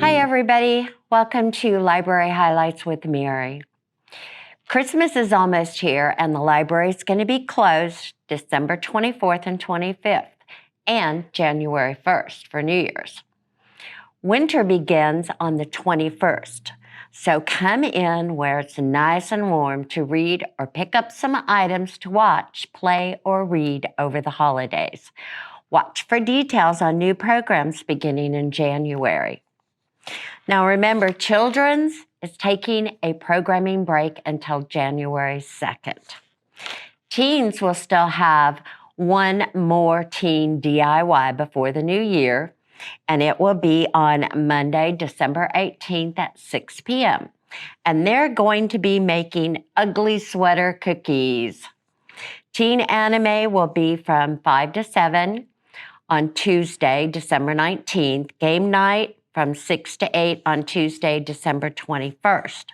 Hi, everybody. Welcome to Library Highlights with Mary. Christmas is almost here, and the library is going to be closed December 24th and 25th and January 1st for New Year's. Winter begins on the 21st, so come in where it's nice and warm to read or pick up some items to watch, play, or read over the holidays. Watch for details on new programs beginning in January. Now remember, Children's is taking a programming break until January 2nd. Teens will still have one more teen DIY before the new year, and it will be on Monday, December 18th at 6 p.m. And they're going to be making ugly sweater cookies. Teen anime will be from 5 to 7 on Tuesday, December 19th. Game night from 6 to 8 on Tuesday, December 21st.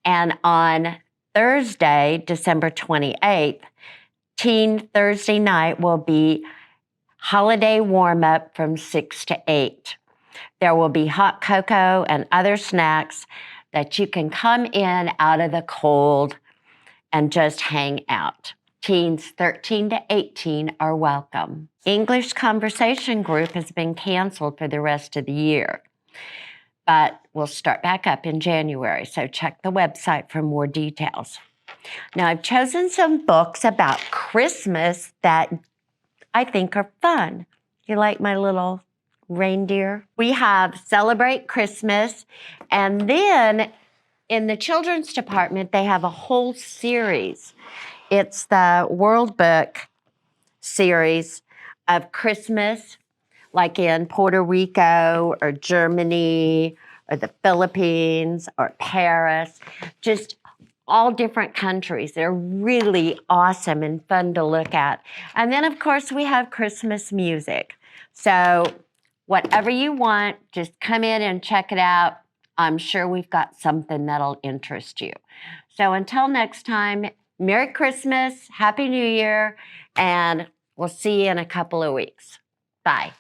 And on Thursday, December 28th, Teen Thursday night will be holiday warm-up from 6 to 8. There will be hot cocoa and other snacks that you can come in out of the cold and just hang out. Teens 13 to 18 are welcome. English Conversation Group has been canceled for the rest of the year, but we'll start back up in January, so check the website for more details. Now, I've chosen some books about Christmas that I think are fun. You like my little reindeer? We have Celebrate Christmas, and then in the children's department, they have a whole series. It's the World Book series of Christmas, like in Puerto Rico or Germany or the Philippines or Paris, just all different countries. They're really awesome and fun to look at. And then, of course, we have Christmas music. So whatever you want, just come in and check it out. I'm sure we've got something that'll interest you. So until next time, Merry Christmas, Happy New Year, and we'll see you in a couple of weeks. Bye.